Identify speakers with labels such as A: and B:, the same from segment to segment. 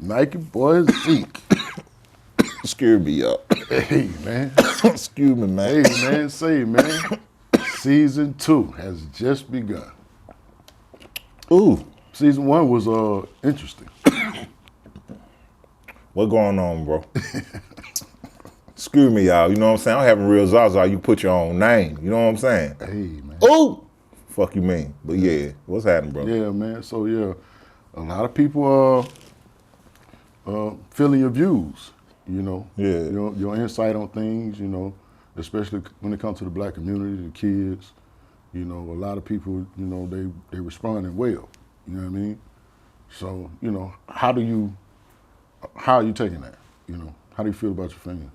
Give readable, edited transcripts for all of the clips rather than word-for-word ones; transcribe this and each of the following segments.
A: Nike boys Zeke.
B: Excuse me, y'all.
A: Hey, man.
B: Excuse me, man.
A: Hey, man, man. Season 2 has just begun.
B: Ooh.
A: Season 1 was interesting.
B: What going on, bro? Excuse me, y'all. You know what I'm saying? I'm having real Zaza. You put your own name. You know what I'm saying?
A: Hey, man.
B: Ooh! Fuck you mean. But yeah, what's happening, bro?
A: Yeah, man. So, yeah, a lot of people feeling your views, you know.
B: Yeah.
A: Your insight on things, you know, especially when it comes to the black community, the kids. You know, a lot of people, you know, they responding well. You know what I mean? So, you know, how are you taking that? You know, how do you feel about your fans?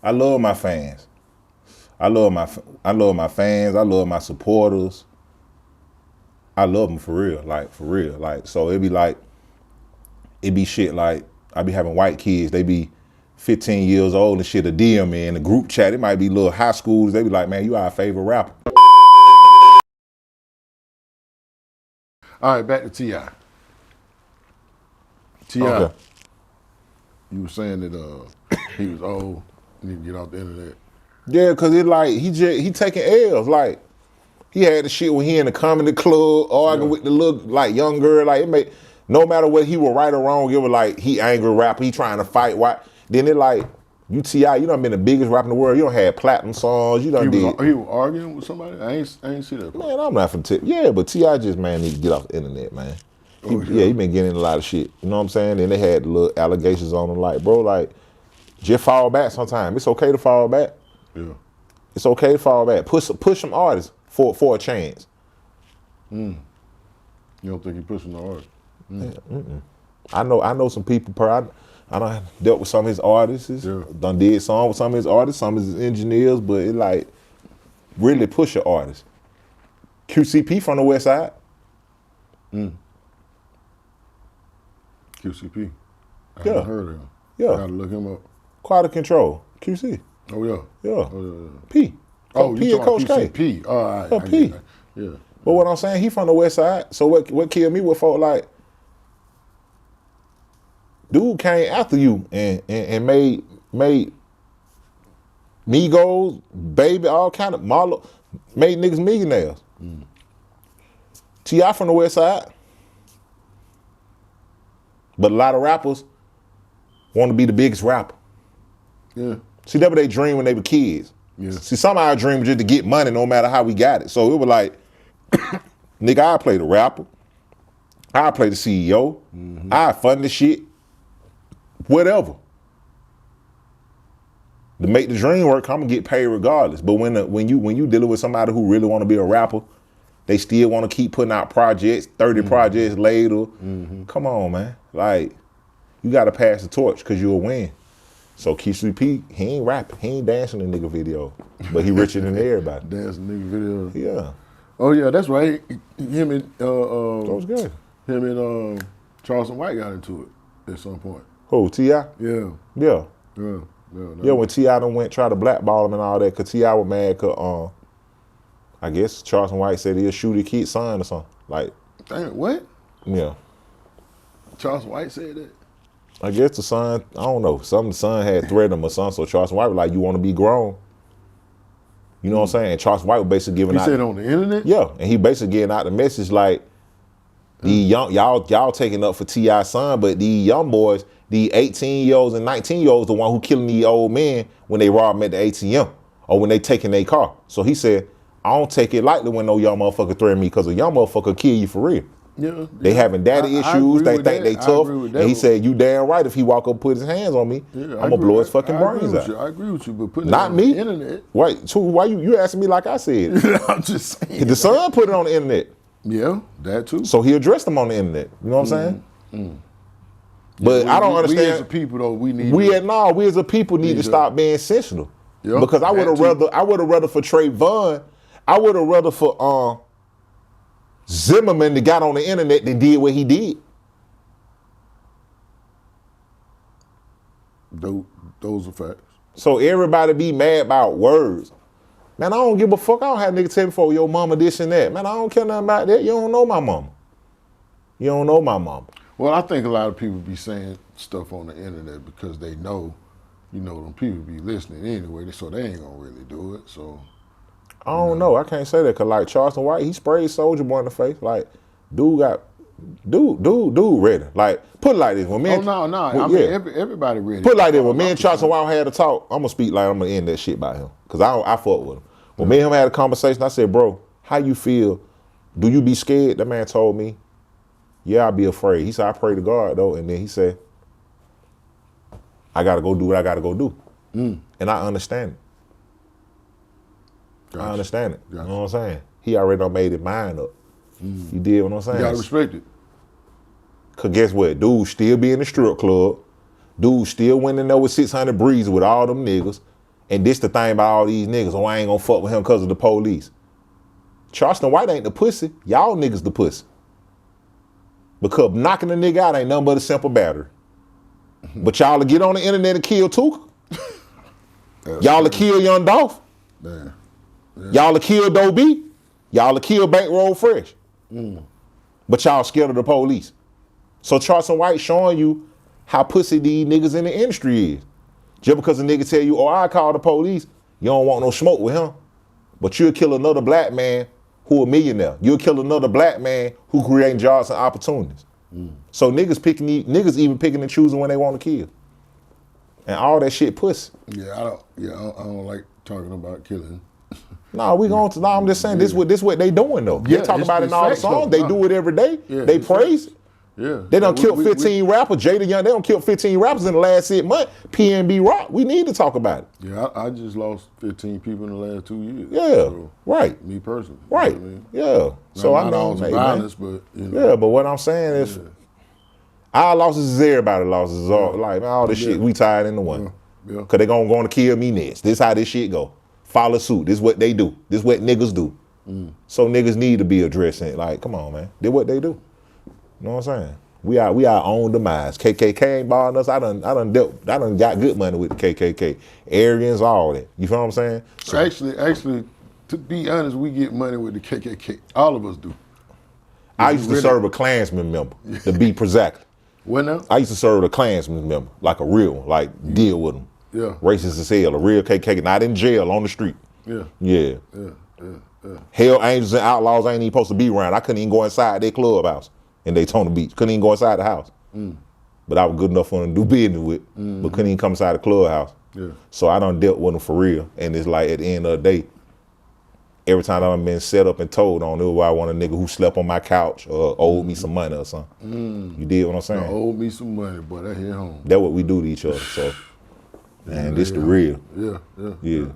B: I love my fans. I love my fans. I love my supporters. I love them for real. Like, so it be shit like, I be having white kids, they be 15 years old and shit, a DM me in the group chat. It might be little high schools. They be like, man, you our favorite rapper.
A: All right, back to T.I. T.I.,
B: Okay.
A: you were saying that he was old, need to get off the internet.
B: Yeah, cause it like, he taking L's. Like, he had the shit when he in the comedy club, arguing with the little like young girl. Like, it made, no matter what he was right or wrong, it was like, he angry rapper, he trying to fight. Why? Then it like, you T.I., you done been the biggest rapper in the world. You done had platinum songs. You done
A: He was arguing with somebody? I ain't see that part.
B: Man, I'm not from tip. Yeah, but T.I. just, man, need to get off the internet, man. He been getting in a lot of shit. You know what I'm saying? And they had little allegations on him, like, bro, like, just fall back sometime. It's okay to fall back.
A: Yeah.
B: It's okay to fall back. Push some artists for a chance.
A: You don't think he pushing the artist?
B: I know some people. I done dealt with some of his artists. Done did song with some of his artists, some of his engineers, but it like really push an artist. QCP from the West Side.
A: QCP. I haven't heard of him.
B: Yeah.
A: Gotta look him up.
B: Quality Control. QC.
A: Oh yeah.
B: Yeah.
A: Oh, yeah.
B: P.
A: Oh,
B: P
A: you
B: and
A: talking
B: Coach
A: about QCP? Oh, all right.
B: Yeah, P.
A: Yeah.
B: But what I'm saying, he from the West Side. So what killed me with folk like, dude came after you and made Migos, Baby, all kind of Marlo, made niggas millionaires. T.I. from the West Side. But a lot of rappers want to be the biggest rapper.
A: Yeah.
B: See, that what they dream when they were kids.
A: Yeah.
B: See, some of our dream was just to get money no matter how we got it. So it was like, nigga, I play the rapper. I play the CEO. I fund the shit. Whatever. To make the dream work, I'm gonna get paid regardless. But when you dealing with somebody who really want to be a rapper, they still want to keep putting out projects, 30 projects later. Come on, man. Like, you gotta pass the torch because you'll win. So QCP, he ain't rapping, he ain't dancing in nigga video, but he richer than everybody.
A: Dancing nigga video.
B: Yeah.
A: Oh yeah, that's right. Him and
B: That was good.
A: Him and Charleston White got into it at some point.
B: Who, T.I.?
A: Yeah.
B: Yeah.
A: Yeah.
B: When T.I. done went try to blackball him and all that, cause T.I. was mad cause I guess Charleston White said he'll shoot his kid's son or something. Like,
A: Dang, what?
B: yeah.
A: Charleston White said that?
B: I guess the son, I don't know, the son had threatened him or something, so Charleston White was like, you want to be grown? You know what I'm saying? Charleston White was basically giving out.
A: He said on the internet?
B: Yeah, and he basically getting out the message like, these young, y'all taking up for T.I.'s son, but these young boys, the 18-year-olds and 19-year-olds, the one who killing these old men when they rob them at the ATM or when they taking their car. So he said, I don't take it lightly when no young motherfucker threaten me because a young motherfucker kill you for real.
A: Yeah.
B: They having daddy issues, they think they tough. And he said, you damn right, if he walk up and put his hands on me, I'm gonna blow his fucking brains out.
A: I agree with you, but putting
B: Not
A: it on
B: me.
A: the internet.
B: Wait, so why you asking me like I said?
A: I'm just saying.
B: The son put it on the internet.
A: Yeah, that too.
B: So he addressed them on the internet. You know what I'm saying? But I don't understand.
A: We as a people though, we
B: as a people need to stop being sensitive.
A: Yep,
B: because I would have rather for Trayvon, I would have rather for Zimmerman that got on the internet than did what he did.
A: Those are facts.
B: So everybody be mad about words. Man, I don't give a fuck. I don't have nigga tell me for your mama this and that. Man, I don't care nothing about that. You don't know my mama. You don't know my mama.
A: Well, I think a lot of people be saying stuff on the internet because they know, you know, them people be listening anyway, so they ain't gonna really do it. So
B: I don't know. I can't say that because like Charleston White, he sprayed Soulja Boy in the face. Like, dude ready. Like, put it like this. When me
A: everybody ready.
B: Put it like this. When me and Charleston White had a talk, I'm gonna speak like I'm gonna end that shit by him. Cause I fuck with him. When me and him had a conversation, I said, bro, how you feel? Do you be scared? That man told me, yeah, I be afraid. He said, I pray to God though. And then he said, I gotta go do what I gotta go do. And I understand it. Gotcha. I understand it. Gotcha. You know what I'm saying? He already done made his mind up. You did what I'm saying?
A: You gotta respect it.
B: Cause guess what? Dude still be in the strip club. Dude still went in there with 600 breezes with all them niggas. And this the thing about all these niggas. Oh, I ain't gonna fuck with him because of the police. Charleston White ain't the pussy. Y'all niggas the pussy. Because knocking a nigga out ain't nothing but a simple battery. But y'all will get on the internet and kill Tuka. Y'all will kill Young Dolph.
A: Yeah.
B: Y'all will kill Doe B. Y'all will kill Bankroll Fresh. But y'all scared of the police. So Charleston White showing you how pussy these niggas in the industry is. Just because a nigga tell you, oh, I call the police, you don't want no smoke with him. But you'll kill another black man who a millionaire. You'll kill another black man who creating jobs and opportunities. So niggas even picking and choosing when they want to kill. And all that shit pussy.
A: Yeah, I don't like talking about killing.
B: No, I'm just saying this what they doing though.
A: Yeah,
B: they talk about it in all the songs. They do it every day.
A: Yeah,
B: they praise it.
A: Yeah.
B: They done killed 15 rappers. Jada Young, they done killed 15 rappers in the last 6 months. PNB Rock, we need to talk about it.
A: Yeah, I just lost 15 people in the last 2 years.
B: Yeah,
A: so,
B: right.
A: Me personally.
B: Right,
A: You know what I mean?
B: yeah. So I know,
A: violence, but you know.
B: Yeah, but what I'm saying is, our losses is everybody's losses. All, like, all this shit, we tied into one.
A: Yeah.
B: Cause they gonna kill me next. This how this shit go. Follow suit. This what they do. This what niggas do. So niggas need to be addressing. Like, come on, man. This what they do. You know what I'm saying? We our own demise. KKK ain't bothering us. I done got good money with the KKK. Aryans, all that. You feel what I'm saying? So,
A: actually, to be honest, we get money with the KKK. All of us do.
B: I used to serve a Klansman member, to be exactly.
A: What now?
B: I used to serve a Klansman member, like a real one, like deal with them.
A: Yeah.
B: Racist as hell, a real KKK, not in jail, on the street.
A: Yeah.
B: Yeah. Hell Angels and Outlaws ain't even supposed to be around. I couldn't even go inside their clubhouse in Daytona Beach. Couldn't even go inside the house. But I was good enough for them to do business with, but couldn't even come inside the clubhouse.
A: Yeah.
B: So I done dealt with them for real. And it's like at the end of the day, every time I've been set up and told on it, I want a nigga who slept on my couch or owed me some money or something. You did what I'm saying?
A: Owed me some money, boy, that hit home.
B: That's what we do to each other. So, man, this the real.
A: Yeah.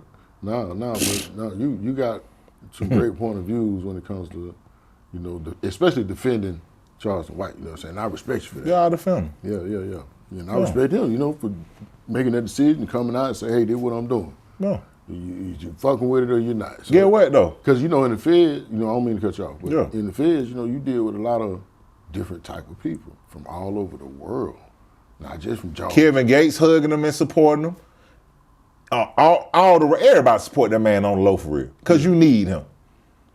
A: But you got some great point of views when it comes to, you know, especially defending Charleston White. You know what I'm saying? I respect you for that.
B: Yeah, I defend him.
A: Yeah. And I respect him, you know, for making that decision and coming out and say, hey, this is what I'm doing.
B: No.
A: You fucking with it or you're not. So,
B: get what though? Because
A: you know, in the Feds, you know, I don't mean to cut you off, but in the Feds, you know, you deal with a lot of different type of people from all over the world, not just from Georgia.
B: Kevin Gates hugging them and supporting them. Everybody support that man on the low for real, because you need him.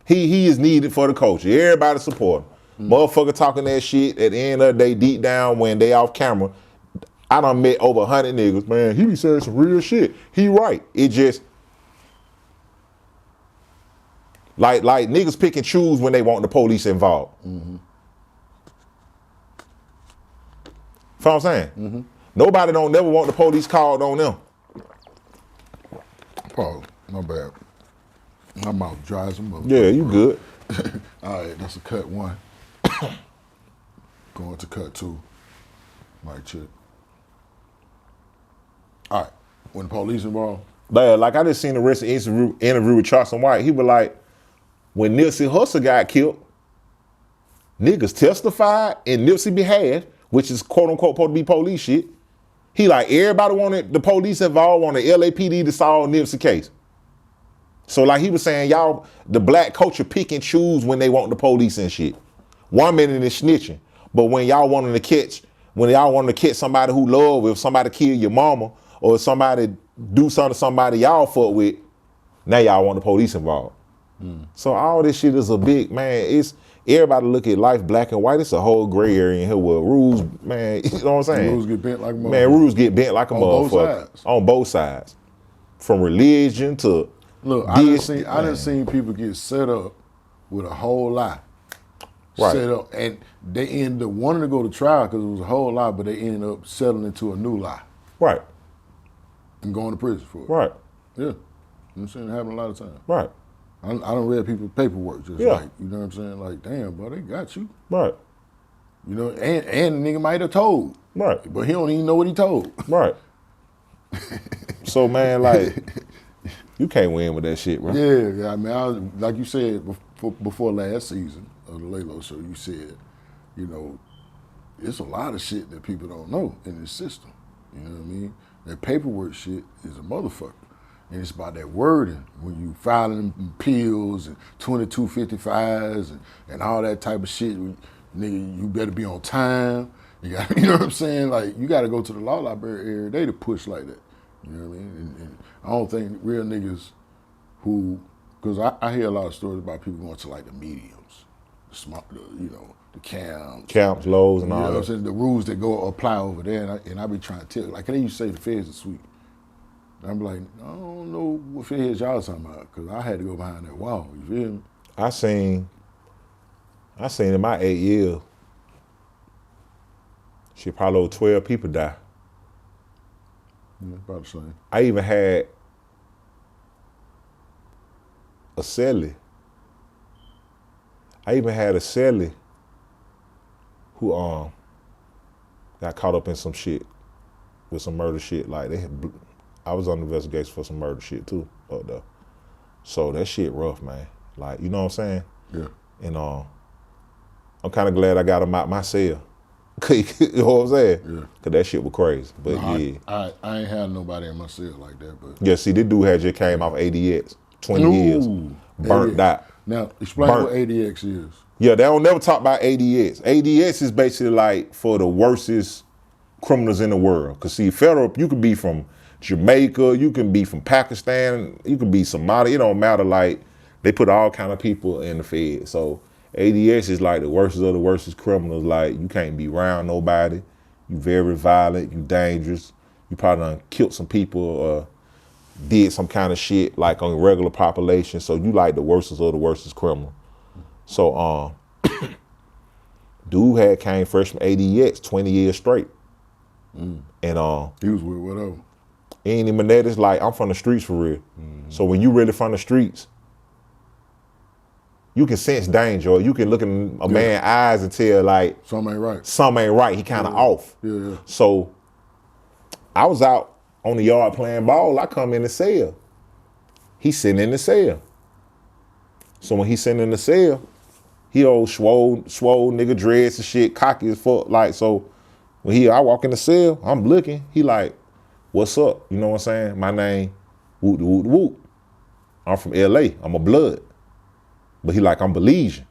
B: He is needed for the culture. Everybody support him. Motherfucker talking that shit at the end of the day, deep down when they off camera. I done met over 100 niggas, man. He be saying some real shit. He right. It just like niggas pick and choose when they want the police involved. Feel what I'm saying? Nobody don't never want the police called on them.
A: Pause. My bad. My mouth dry as a mother.
B: Yeah, you good.
A: All right, that's a cut one. Going to cut two. Mic check. All right, when the police involved?
B: Like I just seen the recent interview with Charleston White. He was like, when Nipsey Hussle got killed, niggas testified in Nipsey behalf, which is quote unquote supposed to be police shit. He like, everybody wanted the police involved, wanted LAPD to solve Nipsey case. So like he was saying, y'all, the black culture pick and choose when they want the police and shit. 1 minute is snitching, but when y'all wanted to catch somebody who love, if somebody kill your mama or somebody do something to somebody y'all fuck with, Now y'all want the police involved. So all this shit is a big, man, it's, everybody look at life black and white. It's a whole gray area in here where rules, man, you know what I'm saying?
A: Rules get bent like a motherfucker.
B: Man, rules get bent like a
A: On
B: motherfucker.
A: both sides.
B: On both sides. From religion to
A: Look, I done seen people get set up with a whole lie.
B: Right.
A: Set up, and they ended up wanting to go to trial because it was a whole lie, but they ended up settling into a new lie
B: Right.
A: and going to prison for it.
B: Right.
A: Yeah. You know what I'm saying? It happen a lot of times.
B: Right.
A: I don't read people's paperwork just
B: Yeah.
A: like, you know what I'm saying? Like, damn, bro, they got you.
B: Right.
A: You know, and the nigga might have told.
B: Right.
A: But he don't even know what he told.
B: Right. So, man, like, you can't win with that shit, bro.
A: Yeah, I mean, like you said before last season of the Leylo show, you said, you know, it's a lot of shit that people don't know in this system. You know what I mean? That paperwork shit is a motherfucker. And it's about that wording when you filing them appeals and 2255s and all that type of shit. Nigga, you better be on time. You got, you know what I'm saying? Like, you got to go to the law library every day to push like that. You know what I mean? And I don't think real niggas who, because I hear a lot of stories about people going to like the mediums, the smart, you know, the camps,
B: lows, and
A: you
B: all
A: know what I'm
B: that.
A: saying? The rules that go apply over there, and I be trying to tell, like they used to say the feds are sweet. And I'm like, I don't know what feds y'all talking about, because I had to go behind that wall. You feel me?
B: I seen in my 8 years, shit, probably over 12 people die.
A: Yeah, about the same.
B: I even had a cellie. Who got caught up in some shit, with some murder shit. Like I was on the investigation for some murder shit too up there. So that shit rough, man. Like, you know what I'm saying?
A: Yeah.
B: And I'm kind of glad I got him out my cell. You know what I'm saying?
A: Yeah.
B: Cause that shit was crazy. But
A: No,
B: yeah.
A: I ain't had nobody in my cell like that, but.
B: Yeah, see, this dude had just came off ADX, 20 years, burnt
A: ADX.
B: out.
A: Now, explain
B: Burnt.
A: what ADX is.
B: Yeah, they don't never talk about ADX. ADX is basically like for the worstest criminals in the world. Cause see, federal, you could be from Jamaica, you can be from Pakistan, you can be Somalia. It don't matter. Like, they put all kind of people in the Fed. So ADX is like the worstest of the worstest criminals. Like, you can't be around nobody. You very violent. You dangerous. You probably done killed some people or did some kind of shit like on a regular population. So you like the worstest of the worstest criminal. So dude came fresh from ADX 20 years straight. And
A: He was with whatever.
B: Any Manetta's like, I'm from the streets for real. So when you really from the streets, you can sense danger, or you can look in a man's eyes and tell like
A: Something ain't right.
B: something ain't right. He kind of off.
A: Yeah.
B: So I was out on the yard playing ball. I come in the cell. He's sitting in the cell. So when he's sitting in the cell, he old swole nigga, dreads and shit, cocky as fuck. Like, so when I walk in the cell, I'm looking. He like, what's up? You know what I'm saying? My name, whoop whoop whoop. I'm from LA. I'm a blood. But he like, I'm Belizean.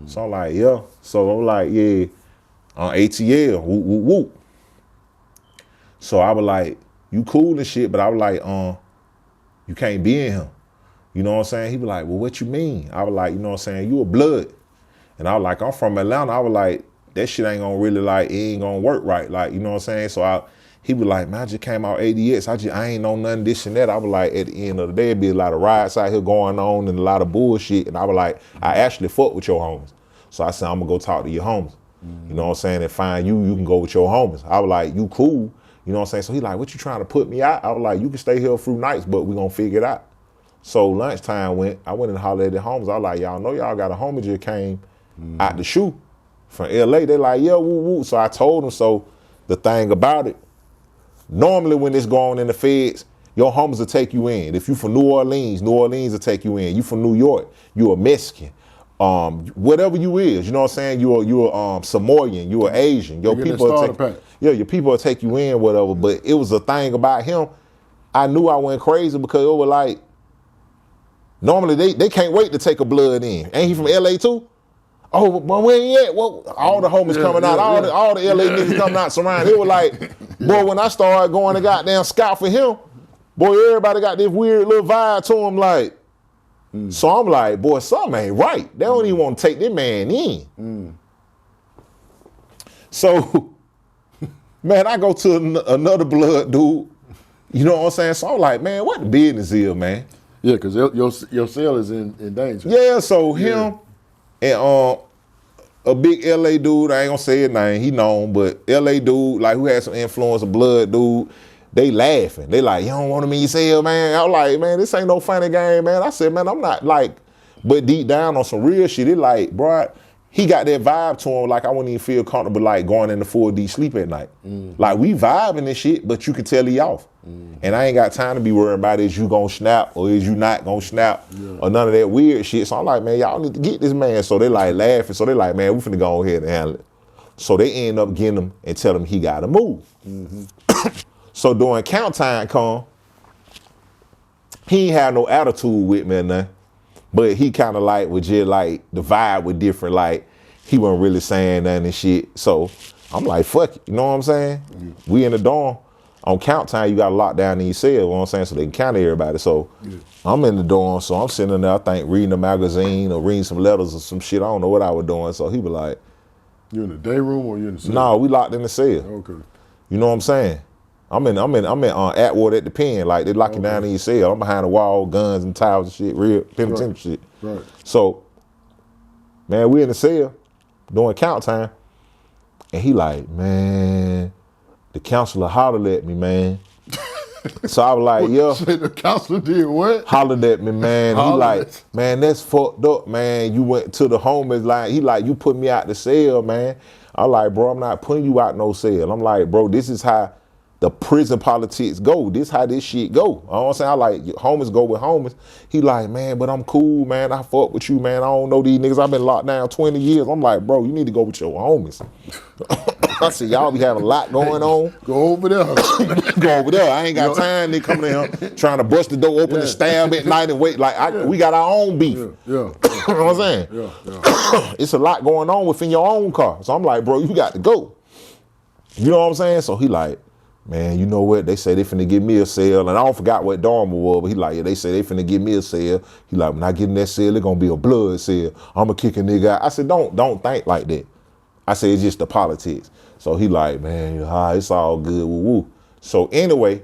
B: So I'm like, yeah. So I'm like, yeah, on ATL, whoop whoop whoop. So I was like, you cool and shit, but I was like, you can't be in him. You know what I'm saying? He was like, well, what you mean? I was like, you know what I'm saying? You a blood. And I was like, I'm from Atlanta. I was like, that shit ain't gonna really like, it ain't gonna work right. Like, you know what I'm saying? So he was like, man, I just came out ADX. I ain't know nothing, this and that. I was like, at the end of the day, it'd be a lot of riots out here going on and a lot of bullshit. And I was like, I actually fuck with your homies. So I said, I'm gonna go talk to your homies. You know what I'm saying? And find you can go with your homies. I was like, you cool. You know what I'm saying? So he like, what you trying to put me out? I was like, you can stay here through nights, but we gonna figure it out. So lunchtime I went and hollered at the homies. I was like, y'all know y'all got a homie just came out the shoe from LA. They like, yeah, woo woo. So I told them, so the thing about it, normally when it's going in the feds, your homies will take you in. If you from New Orleans will take you in. You from New York, you a Mexican. Whatever you is, you know what I'm saying? You're Samoan, you're Asian. Your people your people will take you in, whatever. But it was a thing about him. I knew I went crazy because it was like, normally they can't wait to take a blood in. Ain't he from LA too? Oh, but where he at? Well, all the homies coming out, all the LA niggas coming out surrounding. It was like, boy, when I started going to goddamn scout for him, boy, everybody got this weird little vibe to them, like. So I'm like, boy, something ain't right. They don't even want to take this man in. So, man, I go to another blood dude. You know what I'm saying? So I'm like, man, what the business is, man?
A: Yeah, because your cell is in danger.
B: Yeah, so him and a big LA dude, I ain't gonna say his name, he known, but LA dude, like who had some influence, a blood dude, they laughing. They like, you don't want him in your cell, man. I was like, man, this ain't no funny game, man. I said, man, I'm not like, but deep down on some real shit, it like, bro, he got that vibe to him, like I wouldn't even feel comfortable like going into full deep sleep at night. Like we vibing and shit, but you can tell he off. And I ain't got time to be worried about is you gonna snap or is you not gonna snap or none of that weird shit. So I'm like, man, y'all need to get this man. So they like laughing. So they like, man, we finna go ahead and handle it. So they end up getting him and tell him he gotta move. So during count time come, he ain't had no attitude with me or nothing. But he kind of like was just like the vibe was different. Like he wasn't really saying nothing and shit. So I'm like, fuck it. You know what I'm saying? We in the dorm. On count time, you got to lock down in your cell, you know what I'm saying? So they can count everybody. So I'm in the dorm, so I'm sitting there, I think, reading a magazine or reading some letters or some shit. I don't know what I was doing. So he was like,
A: you in the day room or you in the cell?
B: No, we locked in the cell.
A: Okay.
B: You know what I'm saying? I'm in Atwood at the pen. Like they lock you down in your cell. I'm behind the wall, guns and towels and shit, real penitentiary shit.
A: Right.
B: So, man, we in the cell doing count time. And he like, man, the counselor hollered at me, man. So I was like, yo.
A: The counselor did what?
B: Hollered at me, man. He like, man, that's fucked up, man. You went to the homeless line. He like, you put me out the cell, man. I like, bro, I'm not putting you out no cell. I'm like, bro, this is how the prison politics go. This how this shit go. You know what I'm saying? I like, homeless go with homeless. He like, man, but I'm cool, man. I fuck with you, man. I don't know these niggas. I've been locked down 20 years. I'm like, bro, you need to go with your homies. I said, y'all be having a lot going on.
A: Go over there.
B: Go over there. I ain't got time. They coming in here trying to bust the door open and stab at night and wait. Like, we got our own beef. You know what I'm saying? It's a lot going on within your own car. So I'm like, bro, you got to go. You know what I'm saying? So he like, man, you know what? They say they finna give me a cell. And I don't forgot what dorm it was, but he like, yeah, they say they finna give me a cell. He like, when I get in that cell, it's gonna be a blood cell. I'ma kick a nigga out. I said, don't think like that. I said, it's just the politics. So he like, man, it's all good, woo woo. So anyway,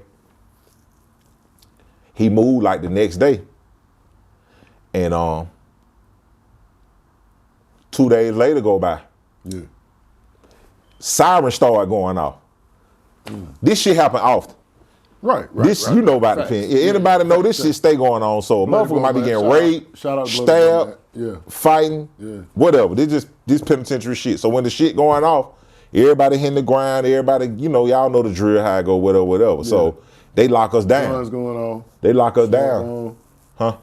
B: he moved like the next day. And 2 days later go by.
A: Yeah.
B: Sirens started going off. This shit happen often.
A: Right.
B: You know about the pen. Anybody know this shit stay going on. So a motherfucker might be getting raped, stabbed, fighting, whatever. This penitentiary shit. So when the shit going off, everybody hitting the ground, everybody, you know, y'all know the drill, how it go, whatever. So they lock us down.
A: Guns going on.
B: They lock us down.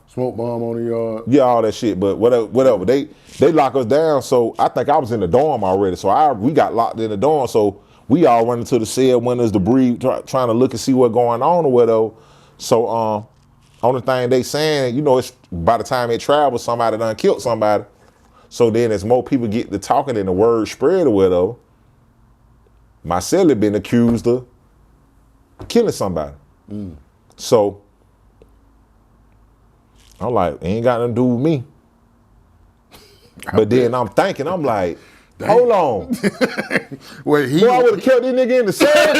A: Smoke bomb on the yard.
B: Yeah, all that shit. But whatever. They lock us down. So I think I was in the dorm already. So we got locked in the dorm. So we all running to the cell windows to breathe, trying to look and see what's going on or whatever. So only thing they saying, you know, it's by the time it travels, somebody done killed somebody. So then as more people get to talking and the word spread or whatever, my cell had been accused of killing somebody. So I'm like, it ain't got nothing to do with me. But then I'm thinking, I'm like, hold on.
A: Wait,
B: I would have kept this nigga in the cell.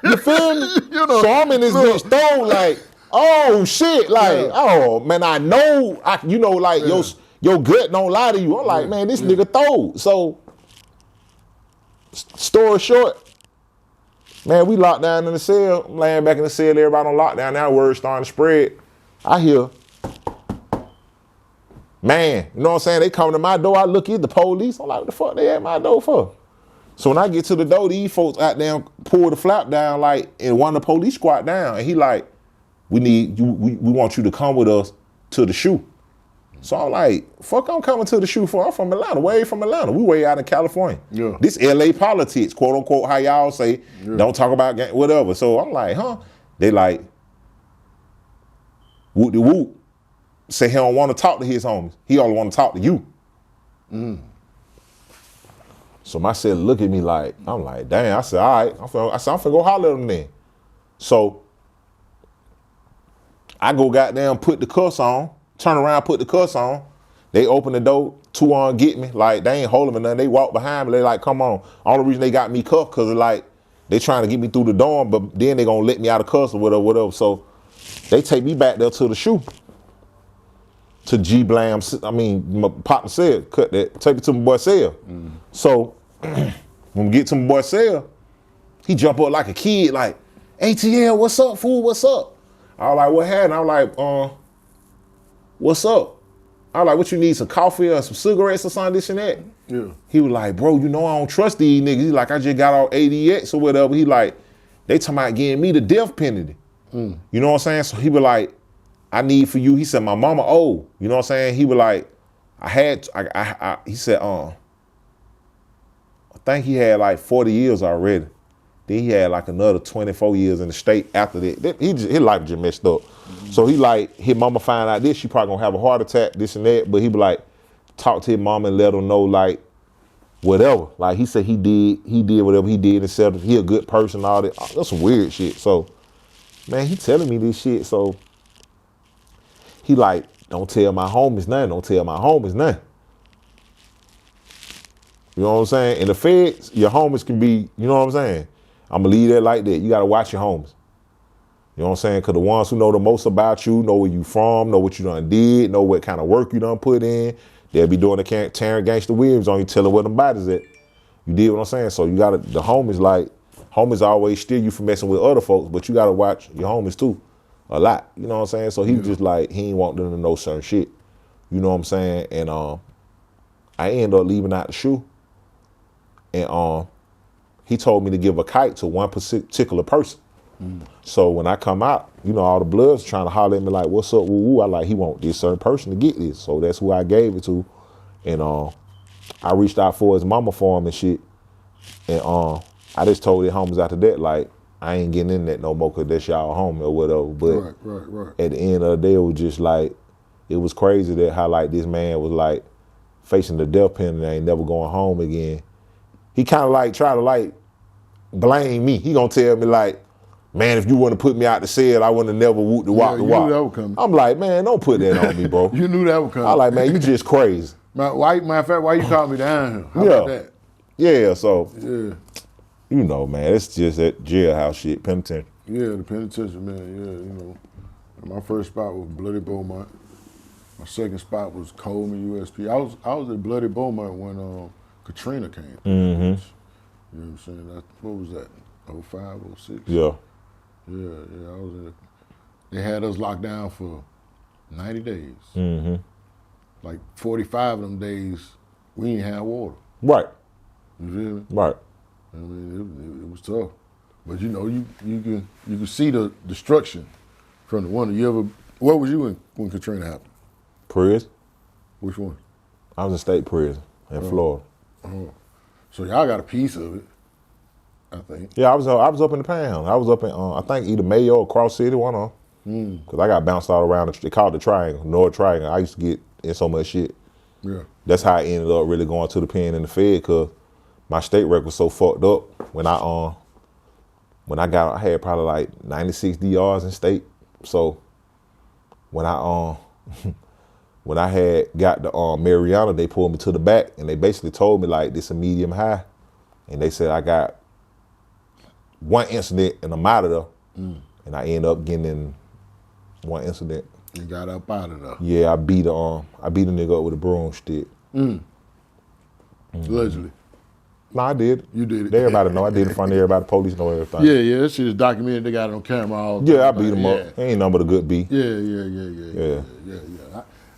B: You feel me? You know, so I'm in this bitch throw like, oh shit, like, oh man, I know, like your gut don't lie to you. I'm like, man, this nigga throw. So, story short, man, we locked down in the cell. I'm laying back in the cell, everybody on lockdown. Now word starting to spread. I hear, man, you know what I'm saying? They come to my door. I look at the police. I'm like, what the fuck they at my door for? So when I get to the door, these folks out there pull the flap down, like, and one of the police squat down. And he like, we want you to come with us to the shoe. So I'm like, fuck, I'm coming to the shoe for. I'm from Atlanta, way from Atlanta. We way out in California. Yeah. This LA politics, quote unquote, how y'all say, don't talk about whatever. So I'm like, huh? They like, whoop de whoop. Say he don't want to talk to his homies. He only want to talk to you. So my cell look at me like, I'm like, damn. I said, all right. I'm finna go holler at him then. So I go goddamn put the cuffs on, turn around, put the cuffs on. They open the door, two on get me. Like, they ain't holding me nothing. They walk behind me. They like, come on. Only reason they got me cuffed because like, they trying to get me through the dorm, but then they gonna let me out of cuffs or whatever. So they take me back there to the shoe. To G Blam, I mean, my partner said, cut that, take it to my boy Sale. So when we get to my boy Sale, he jump up like a kid, like, ATL, what's up, fool, what's up? I was like, what happened? I was like, what's up? I was like, what you need, some coffee or some cigarettes or something, this and that?
A: Yeah.
B: He was like, bro, you know I don't trust these niggas. He's like, I just got off ADX or whatever. He like, they talking about getting me the death penalty. You know what I'm saying? So he was like, I need for you. He said, my mama old. You know what I'm saying? He was like, he said, I think he had like 40 years already. Then he had like another 24 years in the state after that. His life just messed up. So he like, his mama find out this, she probably gonna have a heart attack, this and that. But he be like, talk to his mama and let her know like, whatever. Like he said he did whatever he did and said he a good person, all that. That's some weird shit. So, man, he telling me this shit. So he like, don't tell my homies nothing. Don't tell my homies nothing. You know what I'm saying? In the feds, your homies can be, you know what I'm saying? I'm gonna leave that like that. You gotta watch your homies. You know what I'm saying? Cause the ones who know the most about you, know where you from, know what you done did, know what kind of work you done put in, they'll be doing the tearing gangster Williams on you, telling where them bodies at. You did what I'm saying? So you gotta, the homies always steer you from messing with other folks, but you gotta watch your homies too. A lot, you know what I'm saying? So he was just like, he ain't want them to know certain shit. You know what I'm saying? And I ended up leaving out the shoe. And he told me to give a kite to one particular person. So when I come out, you know, all the bloods trying to holler at me like, what's up, woo woo? I like, he want this certain person to get this. So that's who I gave it to. And I reached out for his mama for him and shit. And I just told the homies after that, like, I ain't getting in that no more because that's y'all homie or whatever. But
A: right.
B: At the end of the day, it was just like, it was crazy that how like this man was like facing the death penalty and ain't never going home again. He kind of like try to like blame me. He gonna tell me like, man, if you wouldn't have put me out the cell, I wouldn't have never whooped the walk the walk.
A: You knew that would come.
B: I'm like, man, don't put that on me, bro.
A: You knew that would come.
B: I like, man, you just crazy.
A: Matter of fact, why you called me down here? How about that?
B: Yeah, so.
A: Yeah.
B: You know, man, it's just that jailhouse shit, penitentiary.
A: Yeah, the penitentiary, man, yeah, you know. My first spot was Bloody Beaumont. My second spot was Coleman USP. I was at Bloody Beaumont when Katrina came. You know what I'm saying? What was that, 05, 06?
B: Yeah.
A: Yeah, I was in it. They had us locked down for 90 days. Like 45 of them days, we ain't have water.
B: Right.
A: You feel me?
B: Right.
A: I mean, it was tough, but you know, you can see the destruction from the one. Where was you when Katrina happened?
B: Prison.
A: Which one?
B: I was in state prison in Florida.
A: Oh, so y'all got a piece of it, I think.
B: Yeah, I was up in the Panhandle. I was up in I think either Mayo or Cross City, one of them. Cause I got bounced all around. They called it the Triangle, North Triangle. I used to get in so much shit. Yeah. That's how I ended up really going to the pen in the Fed, cause my state record was so fucked up when I got, I had probably like 96 DRs in state. So when I had got the Mariana, they pulled me to the back and they basically told me like this a medium high, and they said I got one incident and I'm out of there, and I ended up getting in one incident.
A: You got up out of there.
B: Yeah, I beat a nigga up with a broomstick.
A: Allegedly.
B: No, I did.
A: You did it.
B: Everybody know. I did it in front of everybody. Police know everything.
A: Yeah, that shit is documented. They got it on camera all the time.
B: Yeah, I beat him up. Ain't nothing but a good beat.
A: Yeah.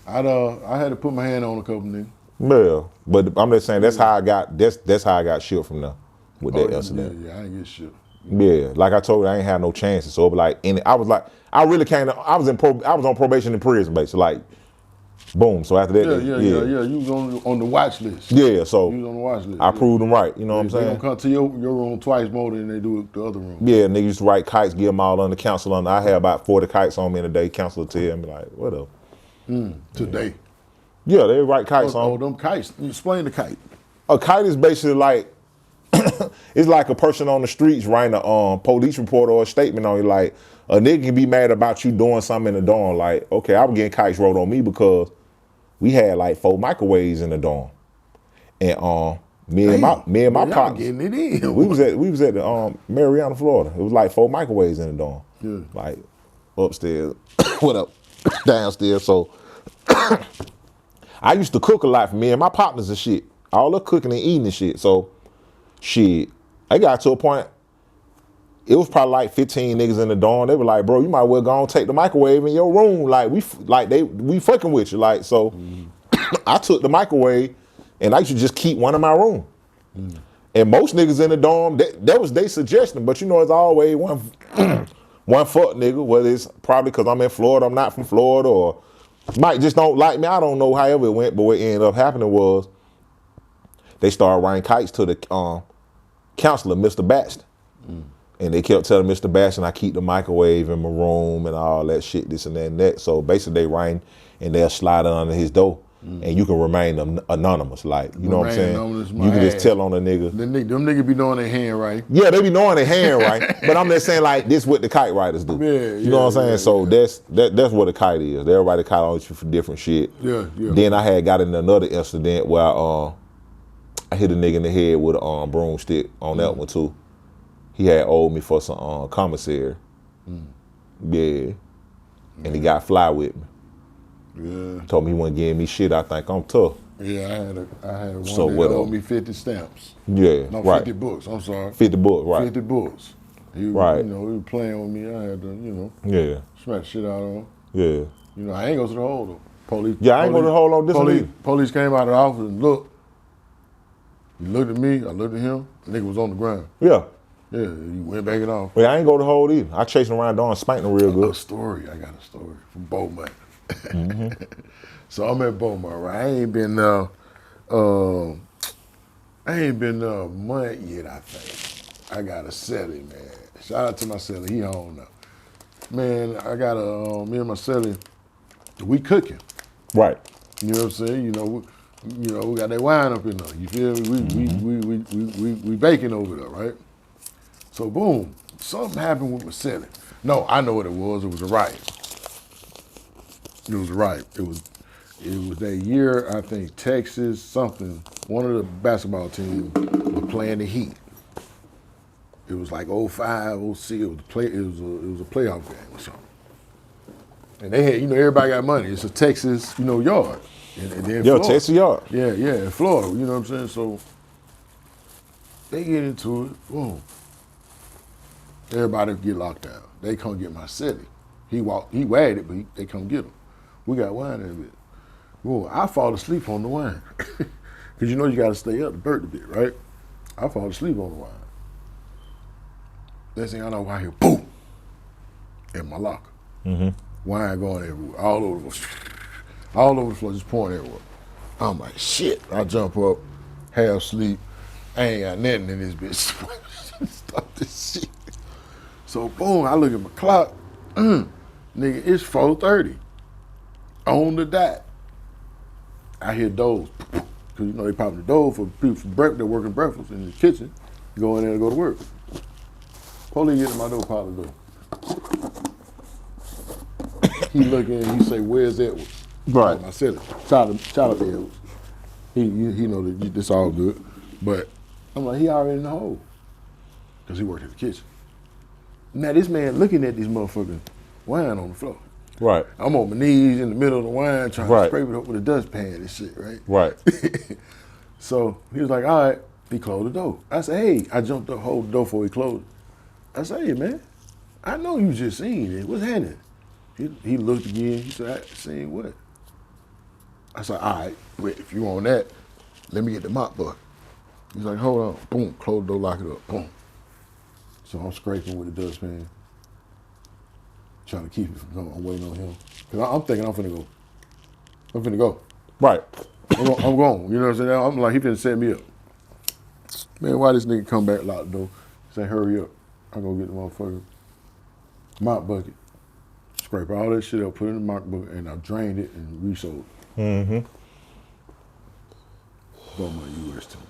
A: I had to put my hand on a couple niggas.
B: Yeah, but I'm just saying that's how I got. That's how I got shit from there with that incident.
A: Yeah, I ain't get shit.
B: Yeah, like I told you, I ain't had no chances. So it was like, and I was like, I really came. I was on probation in prison, basically. Like, boom. So after that,
A: Yeah. You was on the watch list.
B: Yeah, so
A: you was on the watch list.
B: I proved them right. You know what I'm saying?
A: They gonna come to your room twice more than they do the other room.
B: Yeah, niggas used to write kites, give them all on the council. I had about 40 kites on me in a day. Counselor tell me like, what up?
A: Today.
B: Yeah, they write kites on.
A: Oh, them kites. Explain the kite.
B: A kite is basically like, it's like a person on the streets writing a police report or a statement on you like, a nigga can be mad about you doing something in the dorm. Like, okay, I was getting kites rolled on me because we had like 4 microwaves in the dorm. And me and my partners,
A: getting it in.
B: we was at the Mariana, Florida. It was like 4 microwaves in the dorm.
A: Yeah.
B: Like upstairs, what up, downstairs. So I used to cook a lot for me and my partners and shit. All the cooking and eating and shit. So shit, I got to a point. It was probably like 15 niggas in the dorm. They were like, bro, you might well go and take the microwave in your room. Like we fucking with you. Like, so I took the microwave and I used to just keep one in my room. And most niggas in the dorm, that was their suggestion. But you know, it's always one fuck nigga, whether it's probably because I'm in Florida, I'm not from Florida, or might just don't like me. I don't know however it went, but what ended up happening was they started writing kites to the counselor, Mr. Baxter. And they kept telling Mr. Bastion I keep the microwave in my room and all that shit, this and that and that. So basically they ring and they'll slide it under his door and you can remain anonymous. Like, you know what I'm saying? You can just tell on a nigga.
A: Them niggas be knowing their handwriting.
B: Yeah, they be knowing their handwriting. But I'm just saying like this what the kite writers do.
A: Yeah,
B: you know what I'm saying? So that's what a kite is. Everybody kite on you for different shit.
A: Yeah.
B: Then I had got in another incident where I hit a nigga in the head with a broomstick on that one too. He had owed me for some commissary. Yeah. And he got fly with me.
A: Yeah.
B: Told me he wasn't giving me shit. I think I'm tough.
A: Yeah, I had one
B: So
A: that owed me 50 stamps.
B: Yeah,
A: No,
B: right.
A: 50 books, I'm sorry.
B: 50 books, right.
A: 50 books.
B: Right.
A: You know, he was playing with me. I had to, you know,
B: Yeah.
A: smack the shit out of him.
B: Yeah.
A: You know, I ain't go to the hole though. Police.
B: Yeah, I ain't go to the hole on this one either.
A: Police came out of the office and looked. He looked at me, I looked at him, the nigga was on the ground.
B: Yeah.
A: Yeah, he went back it off.
B: Well, I ain't go to the hole either. I chased him around door and spanked him real
A: I got
B: good.
A: a story from Beaumont. So I'm at Beaumont, right? I ain't been a month yet, I think. I got a celly, man. Shout out to my celly, he home now. Man, I got me and my celly, we cooking.
B: Right.
A: You know what I'm saying? You know, we got that wine up in there. You feel me? We baking over there, right? So boom, something happened with my celly. No, I know what it was. It was a riot. It was a riot. It was that year, I think Texas something. One of the basketball teams was playing the Heat. It was like 05, 06. It was a playoff game or something. And they had, you know, everybody got money. It's a Texas, you know, yard. And then
B: Yo,
A: Florida.
B: Texas yard.
A: Yeah, in Florida. You know what I'm saying? So they get into it. Boom. Everybody get locked down. They come get my city. He wagged it, but they come get him. We got wine in a bit. Boom. I fall asleep on the wine. Because you know you got to stay up to burn a bit, right? I fall asleep on the wine. Next thing I know, I hear boom in my locker. Wine going everywhere, all over the floor, just pouring everywhere. I'm like, shit. I jump up, half asleep. I ain't got nothing in this bitch. Stop this shit. So boom, I look at my clock. Nigga, it's 4:30 on the dot. I hear doors. Because you know they popping the door for people for breakfast, they're working breakfast in the kitchen. Go in there and go to work. Police get to my door, pop the door. He look in, he say, "Where's Edward?"
B: Right.
A: I said, "Shout out to Edward." He know that this all good, but I'm like, he already in the hole because he worked in the kitchen. Now this man looking at this motherfucking wine on the floor.
B: Right.
A: I'm on my knees in the middle of the wine trying
B: Right.
A: to scrape it up with a dustpan and shit, right?
B: Right.
A: So he was like, all right, he closed the door. I said, hey, I jumped up, hold the door before he closed it. I said, hey man, I know you just seen it. What's happening? He looked again, he said, I seen what? I said, all right, wait, if you on that, let me get the mop bucket. He's like, hold on, boom, close the door, lock it up, boom. So I'm scraping with the dustpan, trying to keep it from going. I'm waiting on him. Cause I'm thinking I'm finna go. I'm finna go.
B: Right.
A: I'm going. You know what I'm saying? I'm like, he finna set me up. Man, why this nigga come back, lock the door, say, hurry up. I go get the motherfucker mop bucket, scrape all that shit up, put it in the mop bucket, and I drained it and resold it.
B: Mm-hmm.
A: Beaumont US to me.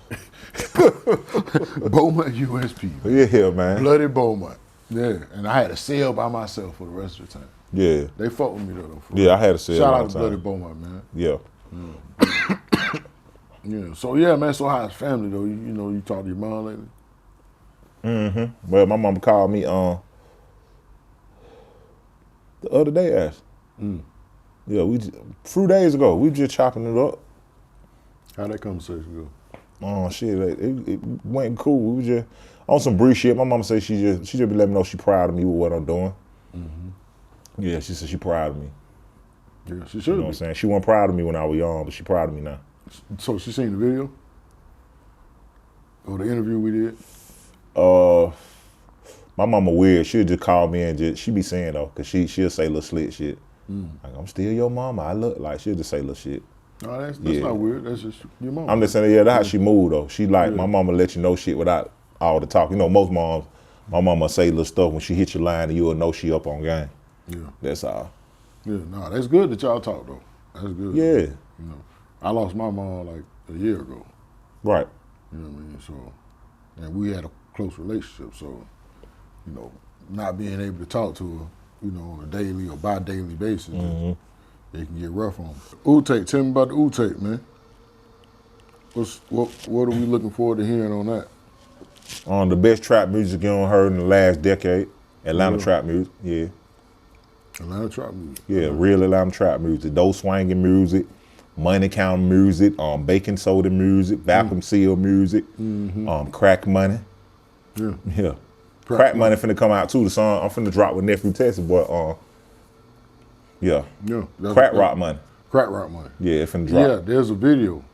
A: Beaumont US people.
B: Yeah, man.
A: Bloody Beaumont. Yeah, and I had to sell by myself for the rest of the time.
B: Yeah.
A: They fuck with me though.
B: Yeah, I had to sell.
A: Shout out to Bloody Beaumont, man.
B: Yeah.
A: Yeah. So yeah, man. So how's family though? You talk to your mom lately?
B: Well, my mama called me the other day, actually. Yeah, a few days ago, we just chopping it up.
A: How'd that conversation go?
B: Oh shit, it went cool. We was just on some brief shit. My mama said she just be letting me know she proud of me with what I'm doing. Yeah, she said she proud of me.
A: Yeah, she should.
B: You know what I'm saying? She wasn't proud of me when I was young, but she proud of me now.
A: So she seen the video? Or the interview we did?
B: My mama weird. She'll just call me and she be saying though, cause she'll say little slick shit. Like, I'm still your mama. I look like she'll just say little shit.
A: No, that's not weird. That's just your mama.
B: I'm just saying, yeah, that's how she move though. She like my mama let you know shit without all the talk. You know, most moms, my mama say little stuff when she hit your line and you'll know she up on game.
A: Yeah.
B: That's all.
A: Yeah, no, that's good that y'all talk though. That's good.
B: Yeah.
A: You know, I lost my mom like a year ago.
B: Right.
A: You know what I mean? So, and we had a close relationship. So, you know, not being able to talk to her, you know, on a daily or bi-daily basis, it can get rough on me. Tape, tell me about the tape, man. What are we looking forward to hearing on that?
B: On the best trap music you don't heard in the last decade, Atlanta trap music, yeah.
A: Atlanta trap music.
B: Yeah, real Atlanta trap music. Dough swinging music, money counting music, baking soda music, vacuum seal music, crack money.
A: Yeah.
B: Yeah. Crack money finna come out too. The song I'm finna drop with Nephew Tessie, but yeah.
A: Yeah.
B: Crack rock money.
A: Crack rock money.
B: Yeah, it finna drop.
A: Yeah, there's a video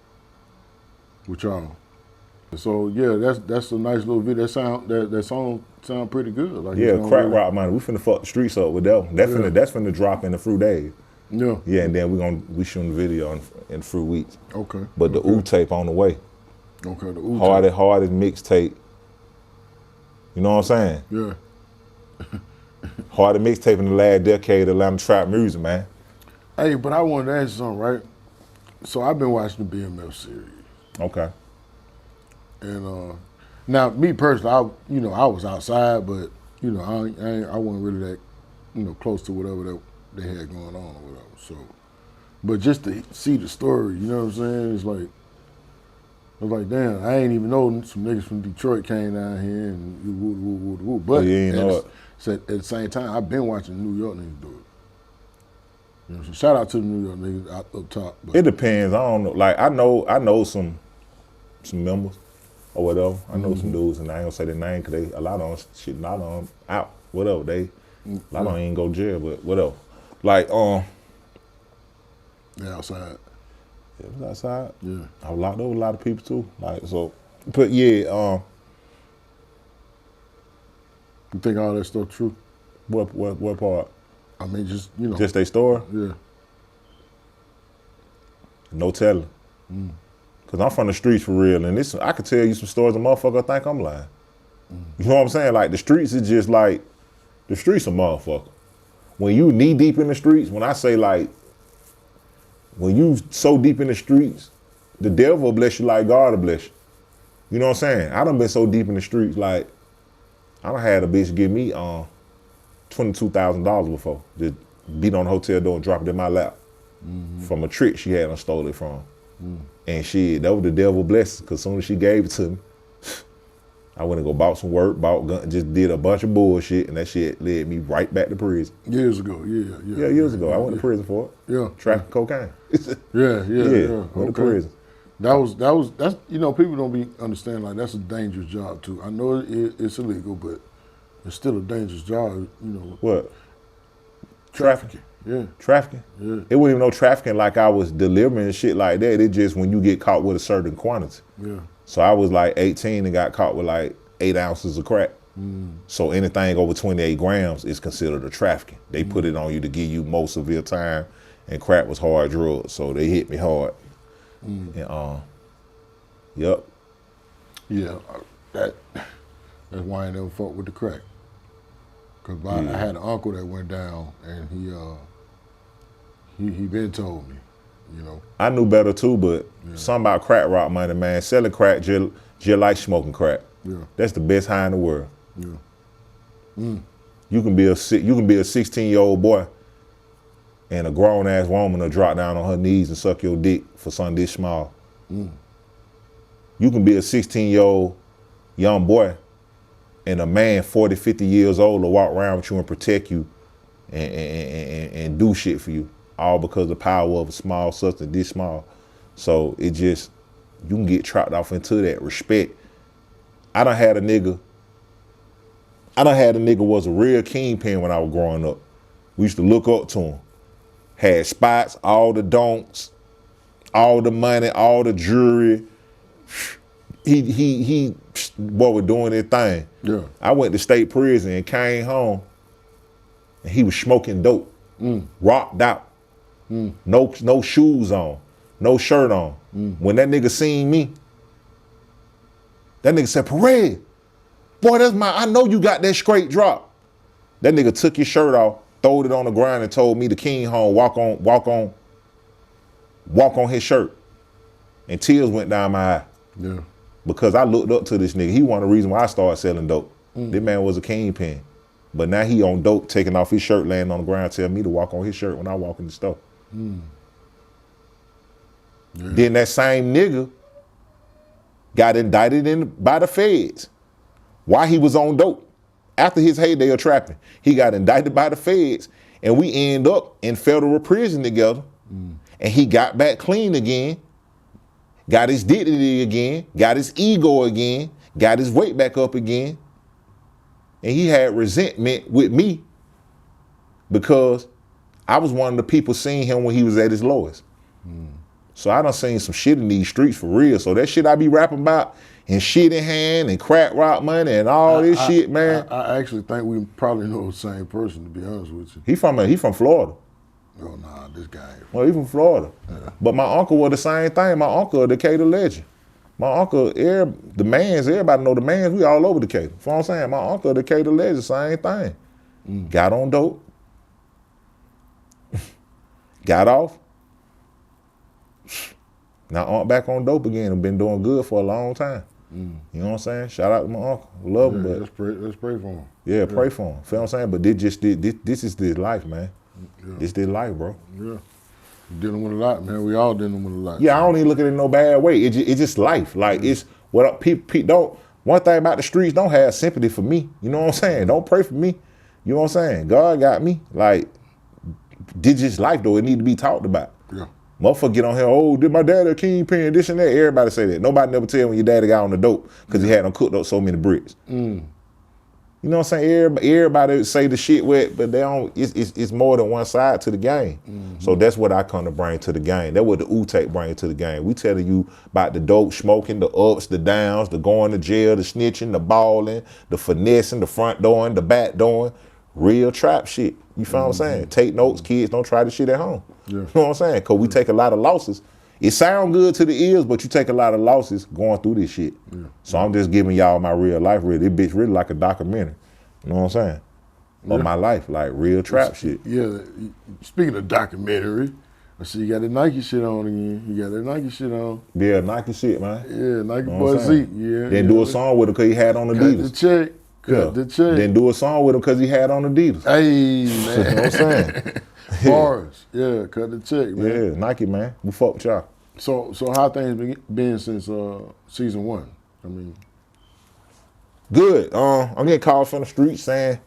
A: with y'all. So yeah, that's a nice little video. That song sound pretty good. Like,
B: yeah, crack rock money. We finna fuck the streets up with that one. That's finna drop in a few days.
A: Yeah. Yeah,
B: and then we shooting the video in a few weeks.
A: Okay.
B: But the tape on the way.
A: Okay, the tape.
B: Hardest mixtape. You know what I'm saying?
A: Yeah.
B: Hardest mixtape in the last decade of Atlanta trap music, man.
A: Hey, but I wanted to ask you something, right? So I've been watching the BMF series.
B: Okay.
A: And now, me personally, I was outside, but I wasn't really that, close to whatever that they had going on or whatever. So, but just to see the story, you know what I'm saying? It's like, I was like, damn, I ain't even know some niggas from Detroit came down here and woo. But at the same time, I've been watching New York niggas do it. So shout out to the New York niggas up top. But
B: it depends. I don't know. Like I know some members or whatever. I know some dudes, and I ain't gonna say their name because a lot of them shit, a lot of them out. Whatever a lot of them ain't go jail, but whatever. Like
A: they outside.
B: Yeah, it was outside.
A: Yeah.
B: I was locked up with a lot of people too. Like so, but yeah.
A: You think all that stuff true?
B: What part?
A: I mean, just
B: Just their story?
A: Yeah.
B: No telling. Cause I'm from the streets for real, and I could tell you some stories a motherfucker think I'm lying. You know what I'm saying? Like the streets is just like the streets a motherfucker. When you knee deep in the streets, when I say like when you so deep in the streets, the devil will bless you like God will bless you. You know what I'm saying? I done been so deep in the streets, like I done had a bitch give me $22,000 before. Just beat on the hotel door and drop it in my lap. From a trick she had and stole it from. And shit, that was the devil blessing, because as soon as she gave it to me, I went and go bought some work, bought gun, just did a bunch of bullshit, and that shit led me right back to prison.
A: Years ago, yeah.
B: Yeah, years ago. I went to prison for it.
A: Yeah.
B: Trafficking cocaine.
A: Yeah.
B: Went to prison.
A: That's people don't be understand, like, that's a dangerous job too. I know it's illegal, but it's still a dangerous job,
B: What? Trafficking.
A: Yeah.
B: Trafficking?
A: Yeah.
B: It wasn't even no trafficking like I was delivering and shit like that. It just when you get caught with a certain quantity.
A: Yeah.
B: So I was like 18 and got caught with like 8 ounces of crack. So anything over 28 grams is considered a trafficking. They put it on you to give you more severe time, and crack was hard drugs, so they hit me hard. And yep. Yeah,
A: that's why I never fought with the crack. Cause I had an uncle that went down, and he been told me,
B: I knew better too, but something about crack rock money, man. Selling crack just like smoking crack.
A: Yeah.
B: That's the best high in the world.
A: Yeah.
B: You can be a 16-year-old boy, and a grown ass woman will drop down on her knees and suck your dick for something this small. You can be a 16-year-old young boy, and a man 40, 50 years old will walk around with you and protect you and do shit for you, all because of the power of a small substance this small. So it just, you can get trapped off into that respect. I done had a nigga was a real kingpin when I was growing up. We used to look up to him. Had spots, all the donks, all the money, all the jewelry. He was doing his thing.
A: Yeah.
B: I went to state prison and came home, and he was smoking dope, rocked out, no shoes on, no shirt on. When that nigga seen me, that nigga said, "Parade, boy, I know you got that straight drop." That nigga took his shirt off, throwed it on the ground, and told me the king home, walk on his shirt. And tears went down my eye.
A: Yeah.
B: Because I looked up to this nigga. He one of the reasons why I started selling dope. This man was a kingpin. But now he on dope, taking off his shirt, laying on the ground, telling me to walk on his shirt when I walk in the store. Yeah. Then that same nigga got indicted by the feds while he was on dope. After his heyday of trapping, he got indicted by the feds, and we end up in federal prison together. And he got back clean again, got his dignity again, got his ego again, got his weight back up again. And he had resentment with me because I was one of the people seeing him when he was at his lowest. So I done seen some shit in these streets for real. So that shit I be rapping about, and shit in hand, and crack rock money, and all this shit, man.
A: I actually think we probably know the same person, to be honest with you.
B: He from Florida.
A: Oh, nah, this guy.
B: Well, he from Florida.
A: Yeah.
B: But my uncle was the same thing. My uncle, a Decatur legend. My uncle, everybody know the mans, we all over Decatur. You know what I'm saying? My uncle, a Decatur legend, same thing. Got on dope. Got off. Now Aunt back on dope again and been doing good for a long time. You know what I'm saying? Shout out to my uncle. Love him, but
A: let's pray for him.
B: Yeah, pray for him. Feel what I'm saying? But this is this life, man.
A: Yeah.
B: This life, bro.
A: Yeah. You're dealing with a lot, man. We all dealing with a lot.
B: Yeah, I don't even look at it in no bad way. It's just life. Like, it's what people don't. One thing about the streets, don't have sympathy for me. You know what I'm saying? Don't pray for me. You know what I'm saying? God got me. Like, this just life, though. It need to be talked about.
A: Yeah.
B: Motherfucker get on here, oh, did my daddy a kingpin, this and that? Everybody say that. Nobody never tell when your daddy got on the dope because he had them cooked up so many bricks. You know what I'm saying? Everybody say the shit with, but they don't. It's more than one side to the game. So that's what I come to bring to the game. That's what the U-Take bring to the game. We telling you about the dope smoking, the ups, the downs, the going to jail, the snitching, the balling, the finessing, the front door, the back door. Real trap shit. You feel what I'm saying? Take notes, kids. Don't try the shit at home. Yeah. You know what I'm saying? Because we take a lot of losses. It sound good to the ears, but you take a lot of losses going through this shit. Yeah. So I'm just giving y'all my real life. Really, this bitch really like a documentary. You know what I'm saying? Of my life, like real trap shit.
A: Yeah. Speaking of documentary, I see you got the Nike shit on again. You got that Nike shit on.
B: Yeah, Nike shit, man.
A: Yeah, Nike boy Zeke. Yeah.
B: Then do a song with him because he had on Adidas.
A: Cut the check. Cut the check.
B: Then do a song with him because he had on Adidas.
A: Hey, man.
B: You know what I'm saying?
A: Bars. Yeah, cut the check, man.
B: Yeah, Nike, man. We fuck with y'all.
A: So how things been since season 1? I mean,
B: good. I'm getting calls from the streets saying,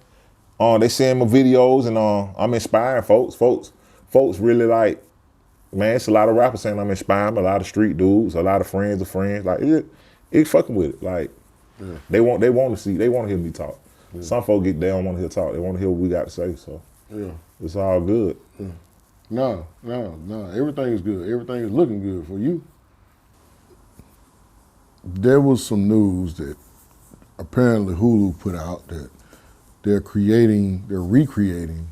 B: they send my videos and I'm inspiring folks. Folks really like, man, it's a lot of rappers saying I'm inspiring, a lot of street dudes, a lot of friends of friends. Like it fucking with it. Like they want to hear me talk. Yeah. Some folks they don't want to hear talk. They want to hear what we got to say. So it's all good.
A: Yeah. No. Everything is good. Everything is looking good for you. There was some news that apparently Hulu put out that they're recreating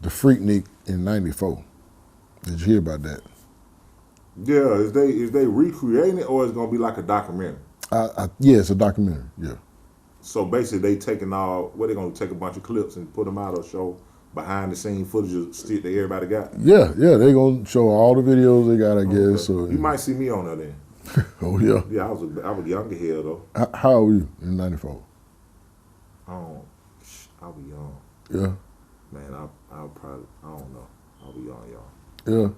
A: the Freaknik in '94. Did you hear about that?
B: Yeah, is they recreating it or is it gonna be like a documentary?
A: Yeah, it's a documentary. Yeah.
B: So basically, they taking they gonna take a bunch of clips and put them out or show behind the scene footage of shit that everybody got?
A: Yeah, they gonna show all the videos they got, I guess. So
B: you might see me on there then.
A: Oh yeah.
B: Yeah, I was younger here though.
A: How old were you in '94?
B: Oh, I was young.
A: Yeah.
B: Man, I'll probably, I don't know. I was young, y'all.
A: Yeah.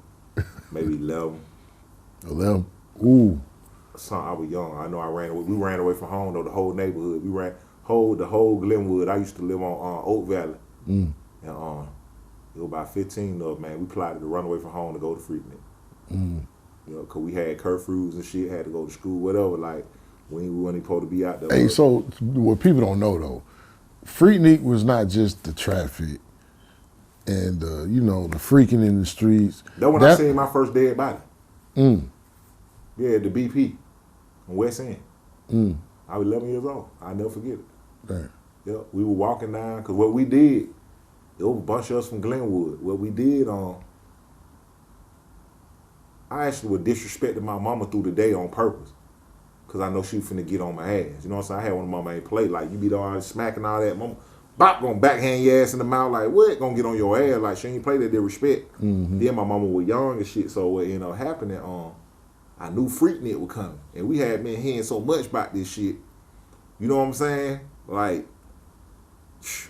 B: Maybe 11.
A: 11. Ooh.
B: I was young. I know I ran away. We ran away from home, though, the whole neighborhood. We ran the whole Glenwood. I used to live on Oak Valley.
A: Mm.
B: And it was about 15 of us, man. We plotted to run away from home to go to Freaknik.
A: Mm.
B: You know, because we had curfews and shit, had to go to school, whatever. Like, we weren't supposed to be out there.
A: Hey, so what people don't know, though, Freaknik was not just the traffic and, you know, the freaking in the streets.
B: That's when I seen my first dead body.
A: Mm.
B: Yeah, the BP on West End.
A: Mm.
B: I was 11 years old. I'll never forget it.
A: Damn.
B: Yeah, we were walking down, because what we did, there was a bunch of us from Glenwood. What we did, I actually was disrespecting my mama through the day on purpose, because I know she was finna get on my ass. You know what I'm saying? I had one of my mama ain't play, like, you be all smacking all that. Mama, bop, gonna backhand your ass in the mouth, like, what? Gonna get on your ass, like, she ain't play that disrespect.
A: Mm-hmm.
B: Then my mama was young and shit, so what ended up happening, I knew Freaknik was coming. And we had been hearing so much about this shit. You know what I'm saying? Like,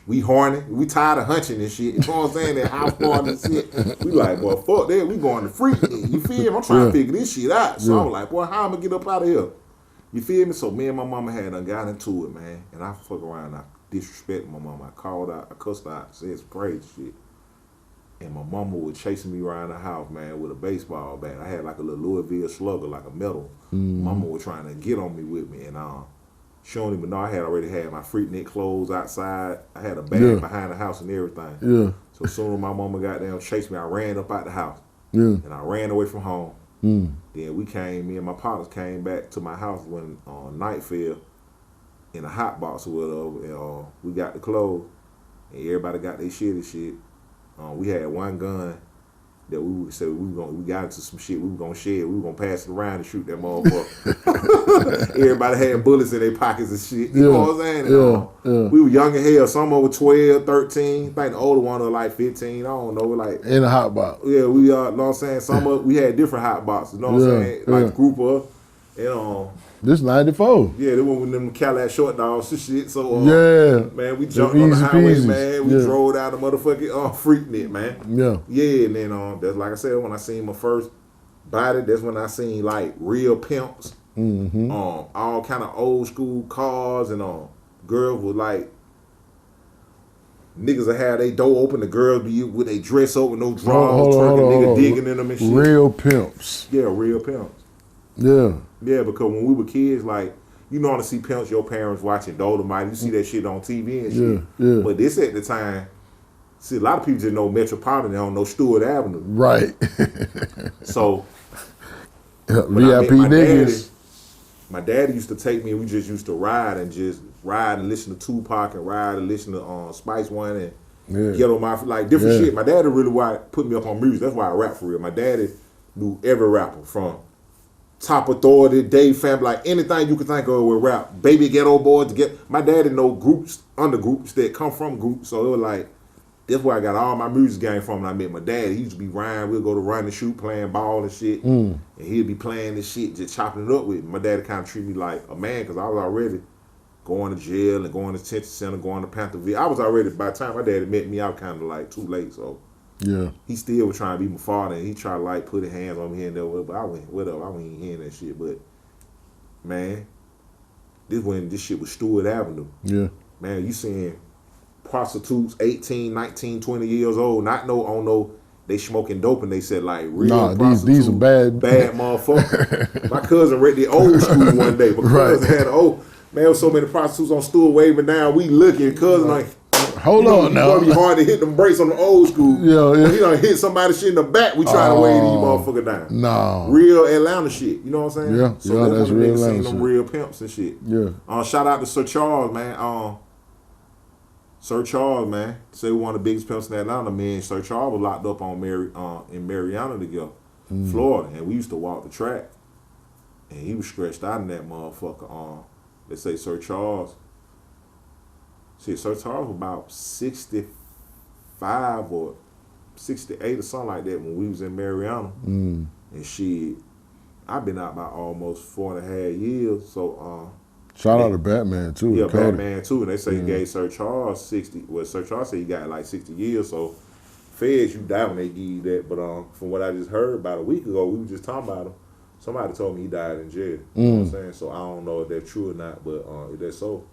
B: we horny. We tired of hunching and shit. You know what I'm saying? That house party and shit. We like, boy, fuck that. We going to Freaknik. You feel me? I'm trying to figure this shit out. So I'm like, boy, how I'm going to get up out of here? You feel me? So me and my mama had got into it, man. And I fuck around. I disrespected my mama. I called out. I cussed out. Said some crazy shit. And my mama was chasing me around the house, man, with a baseball bat. I had like a little Louisville slugger, like a metal. Mama was trying to get on me with me. And she don't even know I had already had my Freaknik clothes outside. I had a bag behind the house and everything. Yeah. So as soon as my mama got down, chased me, I ran up out the house. Yeah. And I ran away from home. Then me and my partners came back to my house when night fell in a hot box or whatever. And we got the clothes. And everybody got their shit and shit. We had one gun that we said we got into some shit we were gonna share. We were gonna pass it around and shoot that motherfucker. Everybody had bullets in their pockets and shit. You know what I'm saying? And, we were young as hell. Some over 12, 13. I think the older one was like 15. I don't know. Like
A: in a hot box.
B: Yeah, we know what I'm saying. Some of we had different hot boxes. You know what I'm saying? Like a group of. And
A: this 94.
B: Yeah, they went with them Cadillac short dogs and shit. So man, we jumped
A: the
B: on the highway,
A: peasies.
B: man. We drove down the motherfucking Freaknik, man.
A: Yeah. Yeah,
B: and then that's like I said, when I seen my first body, that's when I seen like real pimps. All kind of old school cars and girls with like niggas that had their door open, the girls be with their dress open, no drawers, twerking, nigga digging in them and shit.
A: Real pimps.
B: Yeah, real pimps.
A: Yeah.
B: Yeah, because when we were kids, like, you know how to see pimps, your parents watching Dolomite, you see that shit on TV and shit. Yeah. But this at the time, see, a lot of people just know Metropolitan, they don't know Stewart Avenue.
A: Right.
B: So,
A: VIP niggas.
B: My daddy used to take me, and we just used to ride and listen to Tupac and ride and listen to Spice One and get on my, like, different shit. My daddy really put me up on music. That's why I rap for real. My daddy knew every rapper from Top Authority, Dave Fab, like anything you could think of with rap. Baby Ghetto Boys. My daddy know groups, undergroups that come from groups. So it was like, that's where I got all my music game from when I met my dad. He used to be riding, we'd go to run and shoot, playing ball and shit. And he'd be playing this shit, just chopping it up with me. My daddy kind of treated me like a man because I was already going to jail and going to detention center, going to Pantherville. I was already, by the time my daddy met me, I was kind of like too late. So yeah, he still was trying to be my father, and he tried to like put his hands on me here and there, but I wasn't even hearing that shit. But man, this shit was Stewart Avenue. Yeah, man, you seeing prostitutes 18, 19, 20 years old, not no they smoking dope, and they said like real
A: these are bad
B: motherfuckers. My cousin read the old school one day. My cousin had man, there was so many prostitutes on Stewart waving down. We looking, cousin like.
A: Hold on now.
B: It's gonna be hard to hit them brakes on the old school. Yeah. When he done hit somebody shit in the back, we try to wave these motherfuckers down. No. Real Atlanta shit. You know what I'm saying?
A: Yeah. So that's real Atlanta shit.
B: Them real pimps and shit. Yeah. Shout out to Sir Charles, man. Sir Charles, man. Say one of the biggest pimps in Atlanta, man. Sir Charles was locked up in Mariana together, Florida. And we used to walk the track. And he was stretched out in that motherfucker. They say Sir Charles. See, Sir Charles was about 65 or 68 or something like that when we was in Mariana. And shit, I've been out about almost 4.5 years. So
A: Shout out to Batman too.
B: Yeah,
A: Cody.
B: Batman too. And they say he gave Sir Charles 60. Well, Sir Charles said he got like 60 years. So feds, you die when they give you that. But from what I just heard about a week ago, we were just talking about him. Somebody told me he died in jail. You know what I'm saying? So I don't know if that's true or not. But if that's so,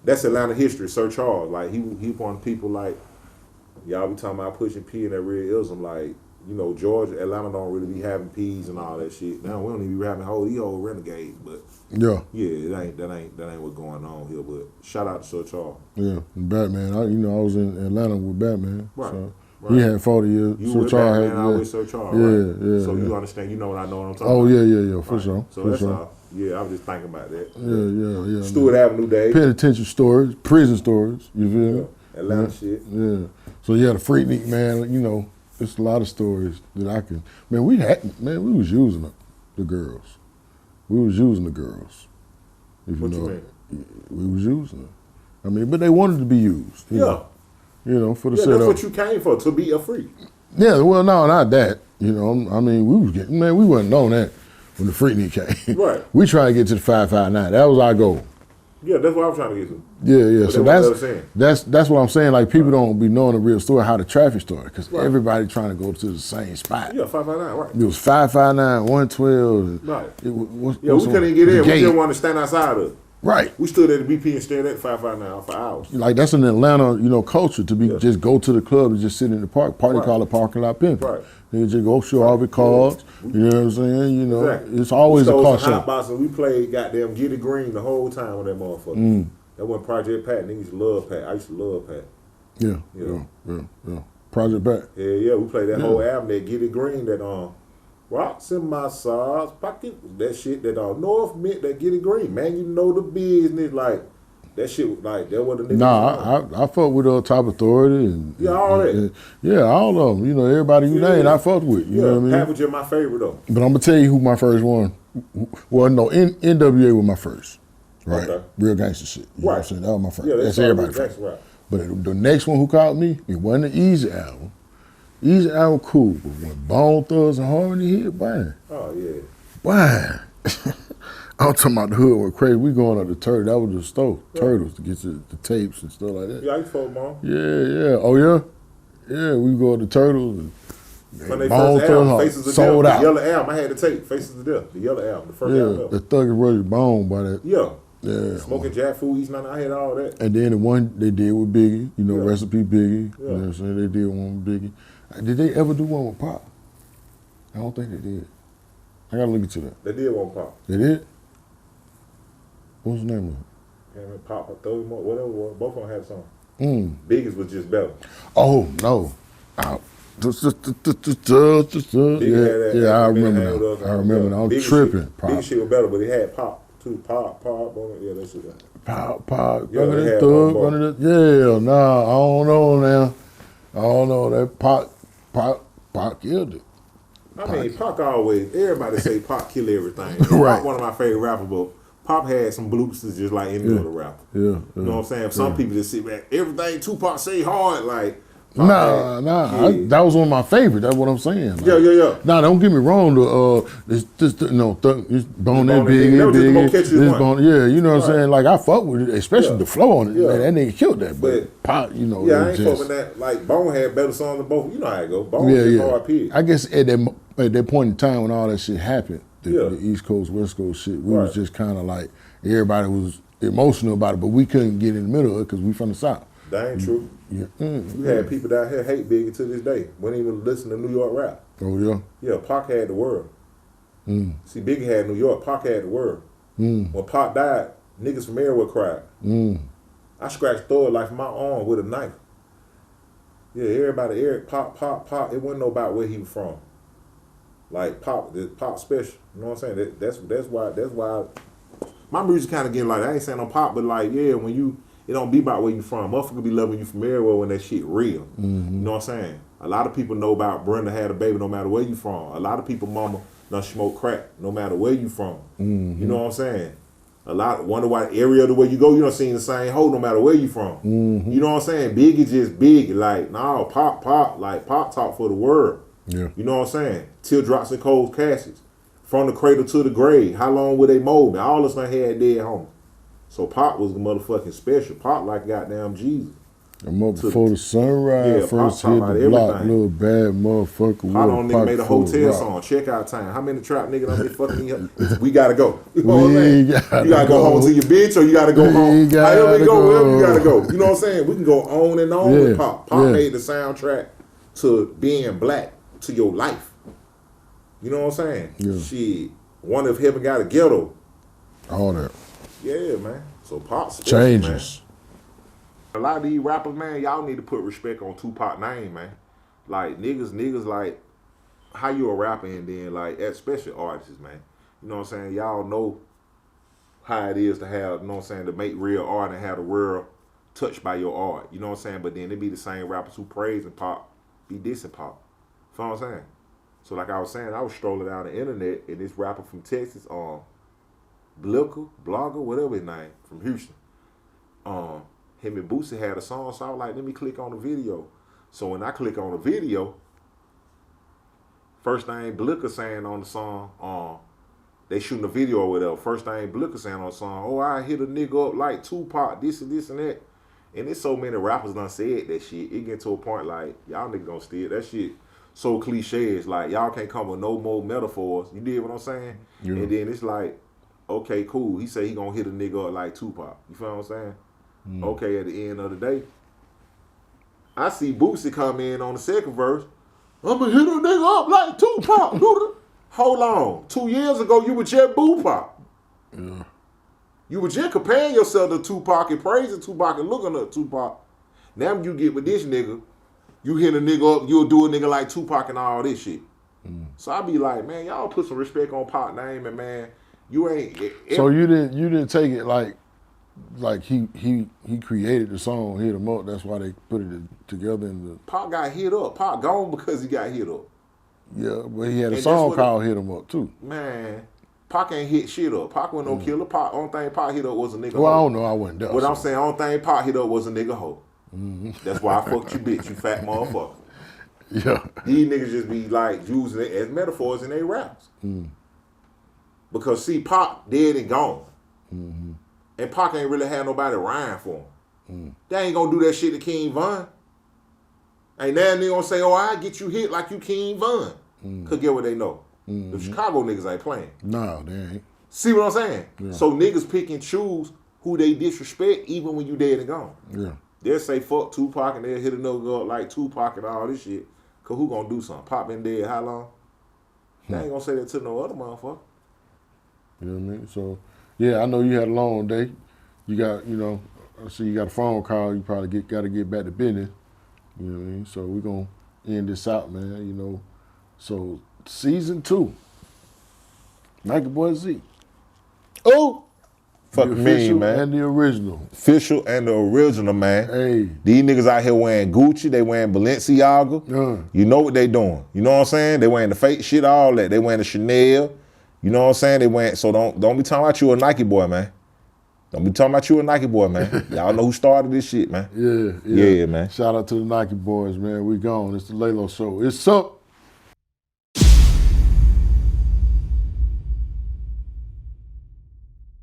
B: that's Atlanta history. Sir Charles, like he one of the people like y'all be talking about pushing P and that real ism. Like, you know, Georgia, Atlanta don't really be having P's and all that shit. Now we don't even be having these old renegades, but yeah, that ain't what's going on here. But shout out to Sir Charles.
A: Yeah, Batman. I was in Atlanta with Batman.
B: Right.
A: So he had 40 years.
B: You
A: Sir
B: with
A: Charles
B: Batman, I with Sir Charles. Right? So you understand? You know what I know what I'm talking about.
A: Oh yeah, for sure.
B: So
A: for
B: that's
A: sure.
B: all. Yeah, I was just thinking about that.
A: Yeah.
B: Stewart Avenue days.
A: Penitentiary stories, prison stories. You feel me?
B: Atlanta shit.
A: Yeah. So yeah, the Freaknik, man. You know, it's a lot of stories that I can. Man, we was using the girls. We was using the girls. If
B: What
A: you
B: you
A: know,
B: mean?
A: we was using them. I mean, but they wanted to be used. You know, for the setup.
B: That's what you came for, to be a freak.
A: Yeah, well, no, not that. You know, I mean, we wasn't on that when the Freaknik came.
B: Right.
A: We tried to get to the 559. That was our goal.
B: Yeah, that's what I'm trying to get to.
A: Yeah.
B: But
A: So that's what I'm saying. Like, people don't be knowing the real story, how the traffic started, because everybody trying to go to the same spot.
B: Yeah, 559, right.
A: It was 559, 112.
B: Right.
A: We
B: couldn't even get in. We didn't want to stand outside of it.
A: Right.
B: We stood at the BP and stared at 559 for hours.
A: Like, that's an Atlanta, culture to be just go to the club and just sit in the park. Party call it parking lot pimping.
B: Right.
A: They just go show all the cars. You know what I'm saying?
B: Exactly.
A: It's always a car show.
B: Hot box and we played goddamn Get It Green the whole time with that motherfucker. That wasn't Project Pat. Niggas used to love Pat. I used to love Pat.
A: Yeah. Project Pat.
B: Yeah. We played that whole album, that Get It Green, that Rocks in my socks, pocket, that shit that North meant, that Get It Green. Man, you know the business. Like, that shit, like, that what the niggas
A: I fuck with Top Authority and
B: all that.
A: All of them. Everybody you named, I fucked with. You know what I mean?
B: Pat was just my favorite though.
A: But I'm gonna tell you who my first one. Well, no, NWA was my first. Right. Okay. Real gangster shit. You know what I'm saying? That was my first.
B: Yeah,
A: that's everybody's first. Right. But the next one who called me, it wasn't the Easy album. Easy album cool, but when Bone Thugs and Harmony hit, bang.
B: Oh yeah.
A: Bang. I'm talking about the hood went crazy. We going up to Turtles. That was the store. Yeah. Turtles to get the tapes and stuff like that.
B: Yeah, I used to fuck Mom.
A: Yeah. Oh yeah? Yeah, we go to Turtles and
B: when they first album, Faces of
A: sold
B: Death,
A: out.
B: The yellow album, I had to take Faces of Death, the yellow album, the first album.
A: The Thug and Rugged Bone by that.
B: Yeah. Smoking Jack Food, East 99, I had all that.
A: And then the one they did with Biggie, Recipe Biggie. You know what I'm saying? They did one with Biggie. Did they ever do one with Pop? I don't think they did. I gotta look into that.
B: They did one with Pop.
A: They did? What was the name of it?
B: Yeah, Pop, whatever it was, both of them had a song. Biggie's was just better.
A: Oh, no. I remember now. I remember now. I'm tripping.
B: Biggie shit was better, but he had Pop too. Pop, yeah, that shit.
A: Pop. Yeah, nah, I don't know now. I don't know. That Pop killed it.
B: I mean, Pop always, everybody say Pop kill everything.
A: Right.
B: Pop one of my favorite rappers, but Pop had some bloopers just like any other rapper.
A: Yeah.
B: You know what I'm saying? Some people just sit back, everything Tupac say hard, like.
A: Nah. That was one of my favorites. That's what I'm saying. Like,
B: yeah.
A: Nah, don't get me wrong. It's Bone and Biggie. Yeah, you know what I'm saying? Like, I fuck with it, especially the flow on it. Man, that nigga killed that. But Pop,
B: I ain't fucking that. Like, Bone had better songs than both. You know how it go. Bone was hard pig.
A: I guess at that point in time when all that shit happened, the East Coast, West Coast shit, we was just kind of like, everybody was emotional about it, but we couldn't get in the middle of it because we from the South.
B: That ain't true.
A: Yeah.
B: We had people down here hate Biggie to this day. Wouldn't even listen to New York rap.
A: Oh, yeah?
B: Yeah, Pac had the world. See, Biggie had New York. Pac had the world. When Pac died, niggas from everywhere cried. I scratched through it like my arm with a knife. Yeah, everybody, Pac. It wasn't no about where he was from. Like Pac special. You know what I'm saying? That's why my music kind of getting like, I ain't saying no Pac, but like, when it don't be about where you from. Motherfucker be loving you from everywhere when that shit real. You know what I'm saying? A lot of people know about Brenda had a baby no matter where you from. A lot of people mama done smoke crack no matter where you from. You know what I'm saying? A lot wonder why area the way you go, you done seen the same hoe no matter where you from. You know what I'm saying? Biggie just big. Like, no, Pop, like Pop talk for the world.
A: Yeah.
B: You know what I'm saying? Teardrops and cold caskets. From the cradle to the grave. How long will they mold me? All us done had dead homies. So Pop was motherfucking special. Pop like goddamn Jesus.
A: I'm up before the sunrise,
B: Yeah,
A: first
B: Pop
A: hit
B: talk
A: the
B: about
A: block,
B: everything.
A: little bad motherfucker.
B: Pop on nigga made a hotel song, check out time. How many trap niggas on this fucking here? We gotta go. You know what I'm saying? You gotta go home to your bitch or you gotta go home. However you go, wherever you gotta go. You know what I'm saying? We can go on and on with Pop. Pop made the soundtrack to being black, to your life. You know what I'm saying?
A: Yeah.
B: Shit. One of Heaven Got a Ghetto.
A: All that.
B: Yeah, man. So Pop special,
A: Changes.
B: man. A lot of these rappers, man, y'all need to put respect on Tupac name, man. Like niggas like how you a rapper and then like especially artists, man. You know what I'm saying? Y'all know how it is to have, you know what I'm saying, to make real art and have the world touched by your art. You know what I'm saying? But then it be the same rappers who praise and Pop be dissing Pop. You know what I'm saying? So like I was saying, I was strolling down the internet and this rapper from Texas, Blogger, whatever his name, from Houston. Him and Boosie had a song, so I was like, let me click on the video. So when I click on the video, first thing Blicker saying on the song, they shooting a video or whatever. First thing Blicker saying on the song, oh, I hit a nigga up like Tupac, this and this and that. And there's so many rappers done said that shit. It get to a point like, y'all niggas gonna steal that shit. So cliche, it's like, y'all can't come with no more metaphors. You dig what I'm saying? Yeah. And then it's like, okay, cool. He say he gonna hit a nigga up like Tupac. You feel what I'm saying? Okay, at the end of the day, I see Boosie come in on the second verse. I'm gonna hit a nigga up like Tupac. Hold on. 2 years ago, you were just Boopac.
A: Yeah.
B: You were just comparing yourself to Tupac and praising Tupac and looking at Tupac. Now you get with this nigga, you hit a nigga up, you'll do a nigga like Tupac and all this shit. So I be like, man, y'all put some respect on Pac name and man, you ain't.
A: So you didn't take it like he created the song, hit him up. That's why they put it together in the.
B: Pac got hit up. Pac gone because he got hit up.
A: Yeah, but he had a song called "Hit Him Up" too.
B: Man, Pac ain't hit shit up. Pac wasn't no killer. Pac, only thing Pac hit up was a nigga.
A: Well,
B: hoe.
A: I don't know. I wasn't there.
B: What I'm saying, only thing Pac hit up was a nigga hoe. That's why I fucked you, bitch. You fat motherfucker.
A: Yeah.
B: These niggas just be like using it as metaphors in their raps. Because see, Pac dead and gone. And Pac ain't really had nobody rhyme for him. They ain't gonna do that shit to King Von. Ain't now they gonna say, oh, I get you hit like you King Von. Cause get what they know. The Chicago niggas ain't playing.
A: No, they ain't.
B: See what I'm saying?
A: Yeah.
B: So niggas pick and choose who they disrespect even when you dead and gone.
A: Yeah.
B: They'll say fuck Tupac and they'll hit another up like Tupac and all this shit. Cause who gonna do something? Pop been dead how long? They ain't gonna say that to no other motherfucker.
A: You know what I mean? So, yeah, I know you had a long day. You got, you know, I see you got a phone call. You probably got to get back to business. You know what I mean? So we're going to end this out, man, you know. So, season 2, Nike Boy Z.
B: Oh! Fuck me, man.
A: And the original.
B: Official and the original, man.
A: Hey.
B: These niggas out here wearing Gucci, they wearing Balenciaga. You know what they doing. You know what I'm saying? They wearing the fake shit, all that. They wearing the Chanel. You know what I'm saying? They wearing, so don't be talking about you a Nike boy, man. Don't be talking about you a Nike boy, man. Y'all know who started this shit, man.
A: Yeah,
B: Yeah, man.
A: Shout out to the Nike boys, man. We gone. It's the Leylo Show. It's up.